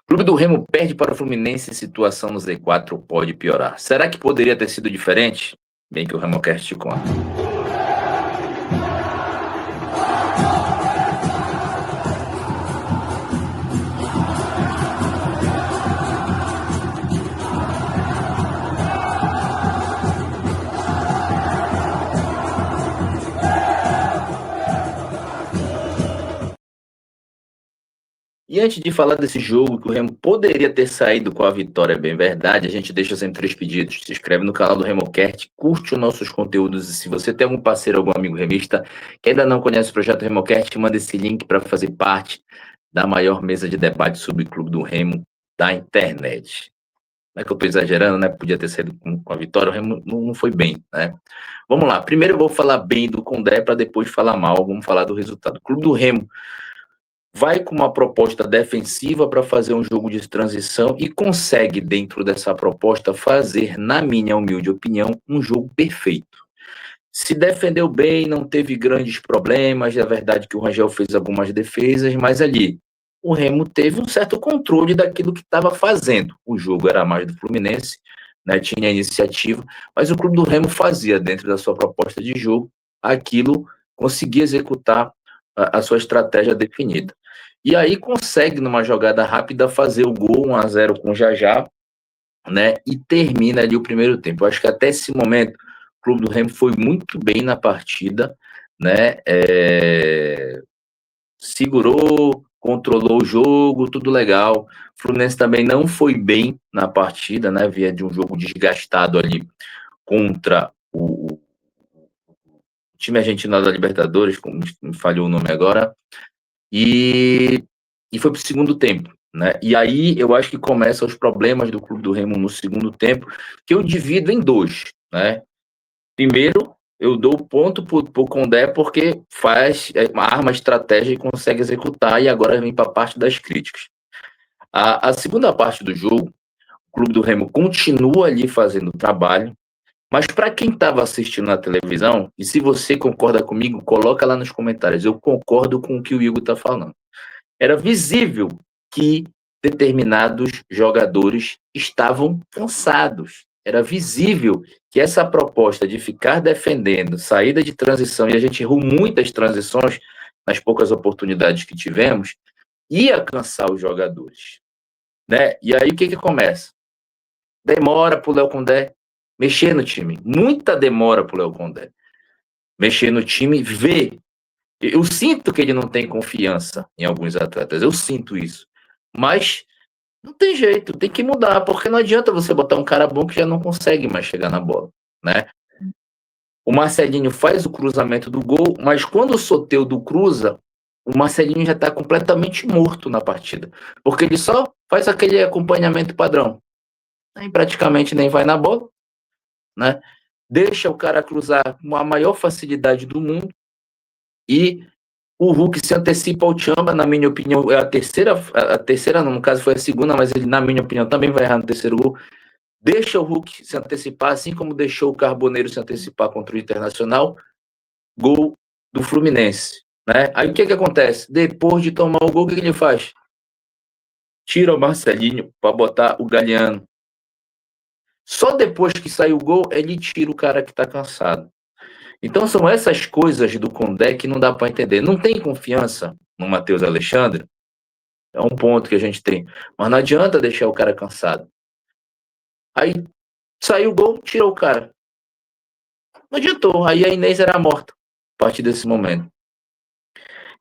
Clube do Remo perde para o Fluminense, situação no Z4 pode piorar. Será que poderia ter sido diferente? Bem que o RemoCast te conta. E antes de falar desse jogo, que o Remo poderia ter saído com a vitória, é bem verdade, a gente deixa sempre 3 pedidos. Se inscreve no canal do RemoCast, curte os nossos conteúdos e se você tem algum parceiro, algum amigo remista que ainda não conhece o projeto RemoCast, manda esse link para fazer parte da maior mesa de debate sobre o Clube do Remo da internet. Não é que eu estou exagerando, né? Podia ter saído com a vitória, o Remo não foi bem, né? Vamos lá, primeiro eu vou falar bem do Condé para depois falar mal, vamos falar do resultado. O Clube do Remo vai com uma proposta defensiva para fazer um jogo de transição e consegue, dentro dessa proposta, fazer, na minha humilde opinião, um jogo perfeito. Se defendeu bem, não teve grandes problemas, é verdade que o Rangel fez algumas defesas, mas ali o Remo teve um certo controle daquilo que estava fazendo. O jogo era mais do Fluminense, né, tinha iniciativa, mas o clube do Remo fazia, dentro da sua proposta de jogo, aquilo, conseguia executar a sua estratégia definida. E aí consegue, numa jogada rápida, fazer o gol 1-0 com o Jajá, né? E termina ali o primeiro tempo. Eu acho que até esse momento o Clube do Remo foi muito bem na partida, né? Segurou, controlou o jogo, tudo legal. O Fluminense também não foi bem na partida, né? Via de um jogo desgastado ali contra o time argentino da Libertadores, como me falhou o nome agora, e foi para o segundo tempo, né? E aí eu acho que começam os problemas do Clube do Remo no segundo tempo, que eu divido em 2, né? Primeiro, eu dou ponto para o Condé porque faz uma arma estratégia e consegue executar, e agora vem para a parte das críticas. A segunda parte do jogo, o Clube do Remo continua ali fazendo o trabalho, mas para quem estava assistindo na televisão, e se você concorda comigo, coloca lá nos comentários, eu concordo com o que o Igor está falando. Era visível que determinados jogadores estavam cansados. Era visível que essa proposta de ficar defendendo saída de transição, e a gente errou muitas transições nas poucas oportunidades que tivemos, ia cansar os jogadores, né? E aí o que começa? Demora para o Léo Condé mexer no time. Muita demora para o Léo Condé mexer no time, ver. Eu sinto que ele não tem confiança em alguns atletas, eu sinto isso. Mas não tem jeito, tem que mudar, porque não adianta você botar um cara bom que já não consegue mais chegar na bola, né? O Marcelinho faz o cruzamento do gol, mas quando o Soteldo cruza, o Marcelinho já está completamente morto na partida, porque ele só faz aquele acompanhamento padrão, nem praticamente nem vai na bola, né? Deixa o cara cruzar com a maior facilidade do mundo e o Hulk se antecipa ao Tchamba, na minha opinião, é a terceira não, no caso foi a segunda, mas ele, na minha opinião, também vai errar no terceiro gol. Deixa o Hulk se antecipar, assim como deixou o Carboneiro se antecipar contra o Internacional, gol do Fluminense, né? Aí o que acontece? Depois de tomar o gol, o que ele faz? Tira o Marcelinho para botar o Galhardo. Só depois que sai o gol, ele tira o cara que está cansado. Então são essas coisas do Condé que não dá para entender. Não tem confiança no Matheus Alexandre? É um ponto que a gente tem. Mas não adianta deixar o cara cansado. Aí saiu o gol, tirou o cara. Não adiantou. Aí a Inês era morta a partir desse momento.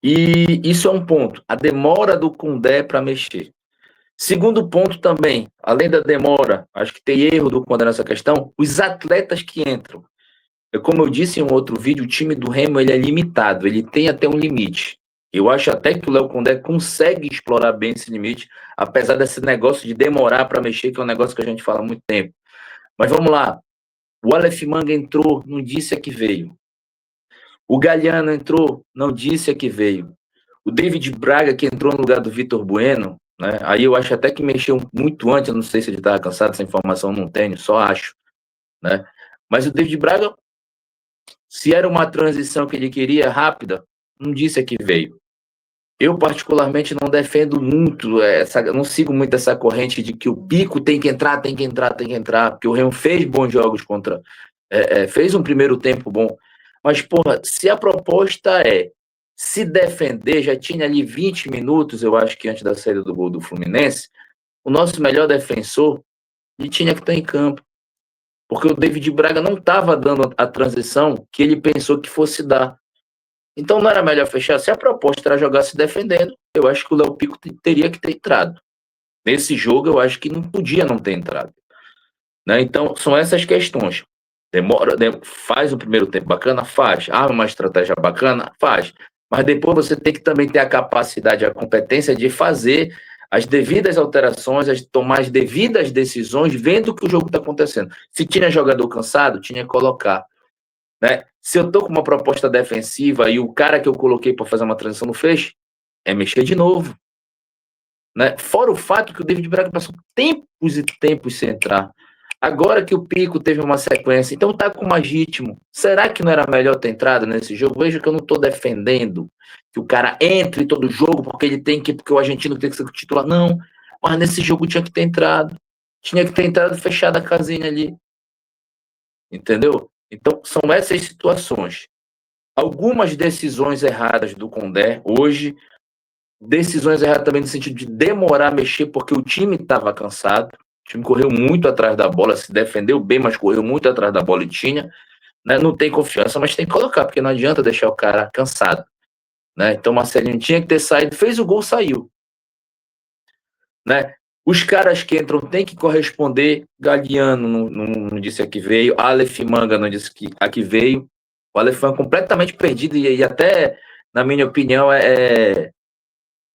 E isso é um ponto. A demora do Condé para mexer. Segundo ponto também, além da demora, acho que tem erro do Condé nessa questão, os atletas que entram. Como eu disse em um outro vídeo, o time do Remo ele é limitado, ele tem até um limite. Eu acho até que o Léo Condé consegue explorar bem esse limite, apesar desse negócio de demorar para mexer, que é um negócio que a gente fala há muito tempo. Mas vamos lá. O Aleph Manga entrou, não disse a que veio. O Galhardo entrou, não disse a que veio. O David Braga, que entrou no lugar do Vitor Bueno, né? Aí eu acho até que mexeu muito antes, eu não sei se ele estava cansado, essa informação não tenho, só acho, né? Mas o David Braga, se era uma transição que ele queria rápida, não disse a que veio. Eu, particularmente, não defendo muito, não sigo muito essa corrente de que o Pico tem que entrar, tem que entrar, tem que entrar, porque o Remo fez bons jogos contra. Fez um primeiro tempo bom. Mas, porra, se a proposta é se defender, já tinha ali 20 minutos, eu acho que antes da saída do gol do Fluminense, o nosso melhor defensor, ele tinha que estar em campo. Porque o David Braga não estava dando a transição que ele pensou que fosse dar. Então não era melhor fechar? Se a proposta era jogar se defendendo, eu acho que o Léo Pico teria que ter entrado. Nesse jogo, eu acho que não podia não ter entrado. Né? Então, são essas questões. Faz o primeiro tempo bacana? Faz. Uma estratégia bacana? Faz. Mas depois você tem que também ter a capacidade, a competência de fazer as devidas alterações, tomar as devidas decisões, vendo que o jogo está acontecendo. Se tinha jogador cansado, tinha que colocar. Né? Se eu estou com uma proposta defensiva e o cara que eu coloquei para fazer uma transição não fez, é mexer de novo. Né? Fora o fato que o David Braga passou tempos e tempos sem entrar. Agora que o Pico teve uma sequência, então tá com mais ritmo. Será que não era melhor ter entrado nesse jogo? Veja que eu não estou defendendo que o cara entre todo jogo porque ele tem que, porque o argentino tem que ser titular. Não, mas nesse jogo tinha que ter entrado. Tinha que ter entrado fechada a casinha ali. Entendeu? Então, são essas situações. Algumas decisões erradas do Condé hoje, decisões erradas também no sentido de demorar a mexer porque o time estava cansado, o time correu muito atrás da bola, se defendeu bem, mas correu muito atrás da bola e tinha, né? Não tem confiança, mas tem que colocar, porque não adianta deixar o cara cansado, né? Então Marcelinho tinha que ter saído, fez o gol, saiu, né? Os caras que entram têm que corresponder. Galeano não disse a que veio, Aleph Manga não disse a que veio. O Aleph Manga completamente perdido e até, na minha opinião,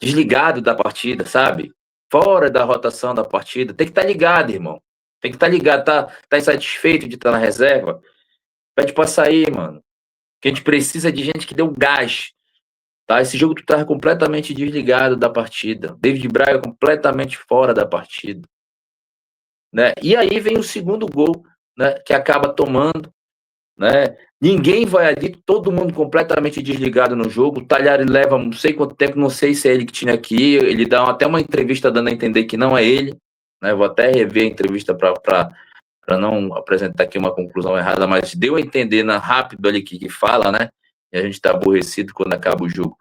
desligado da partida, sabe? Fora da rotação da partida. Tem que estar ligado, irmão. Tem que estar ligado. Tá insatisfeito de estar na reserva? Pede pra sair, mano. Que a gente precisa de gente que dê um gás. Tá? Esse jogo tu tá completamente desligado da partida. David Braga completamente fora da partida. Né? E aí vem o segundo gol, né, que acaba tomando. Né? Ninguém vai ali, todo mundo completamente desligado no jogo. O Talhari leva não sei quanto tempo, não sei se é ele que tinha aqui. Ele dá até uma entrevista dando a entender que não é ele. Né? Vou até rever a entrevista para não apresentar aqui uma conclusão errada, mas deu a entender rápido ali que fala, né? E a gente está aborrecido quando acaba o jogo.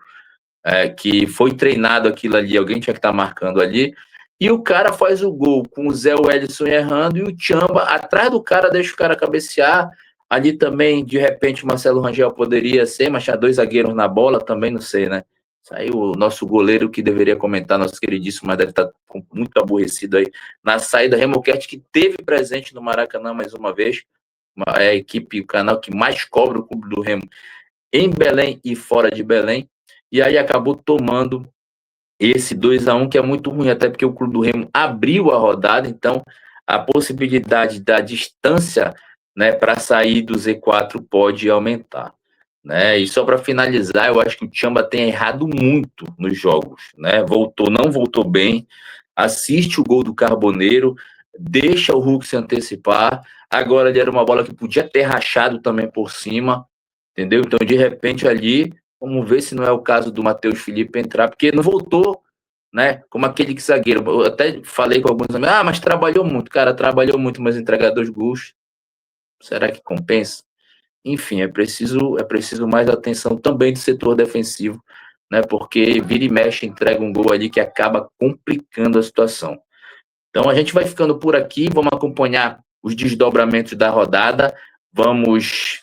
Que foi treinado aquilo ali, alguém tinha que estar marcando ali. E o cara faz o gol com o Zé Wellison errando e o Tchamba atrás do cara, deixa o cara cabecear. Ali também, de repente, o Marcelo Rangel poderia ser, mas tinha 2 zagueiros na bola, também não sei, né? Saiu o nosso goleiro que deveria comentar, nosso queridíssimo, mas deve estar muito aborrecido aí. Na saída, Remoquete, que teve presente no Maracanã mais uma vez, é a equipe, o canal que mais cobra o clube do Remo em Belém e fora de Belém. E aí acabou tomando esse 2-1, que é muito ruim, até porque o Clube do Remo abriu a rodada, então a possibilidade da distância, né, para sair do Z4 pode aumentar. Né? E só para finalizar, eu acho que o Tchamba tem errado muito nos jogos. Né? Não voltou bem, assiste o gol do Carboneiro, deixa o Hulk se antecipar. Agora ele era uma bola que podia ter rachado também por cima, entendeu? Então, de repente, ali, vamos ver se não é o caso do Matheus Felipe entrar, porque não voltou, né? Como aquele que zagueiro. Eu até falei com alguns amigos, mas trabalhou muito, cara, trabalhou muito, mas entregar 2 gols, será que compensa? Enfim, é preciso mais atenção também do setor defensivo, né? Porque vira e mexe, entrega um gol ali que acaba complicando a situação. Então a gente vai ficando por aqui, vamos acompanhar os desdobramentos da rodada, vamos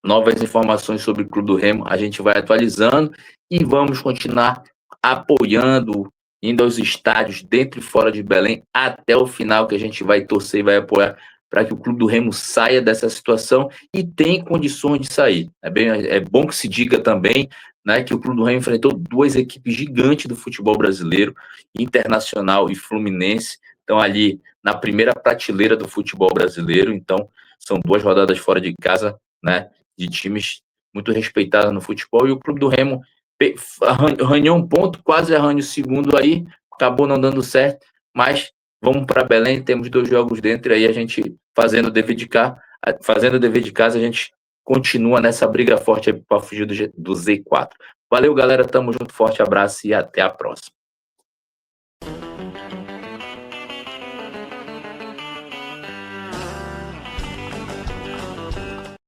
novas informações sobre o Clube do Remo, a gente vai atualizando e vamos continuar apoiando, indo aos estádios dentro e fora de Belém até o final, que a gente vai torcer e vai apoiar para que o Clube do Remo saia dessa situação e tenha condições de sair. É bom que se diga também, né, que o Clube do Remo enfrentou 2 equipes gigantes do futebol brasileiro, Internacional e Fluminense, estão ali na primeira prateleira do futebol brasileiro, então são 2 rodadas fora de casa, né, de times muito respeitados no futebol, e o Clube do Remo arranhou um ponto, quase arranha o segundo aí, acabou não dando certo, mas vamos para Belém, temos 2 jogos dentro, e aí a gente fazendo o dever de casa, a gente continua nessa briga forte para fugir do Z4. Valeu, galera. Tamo junto. Forte abraço e até a próxima.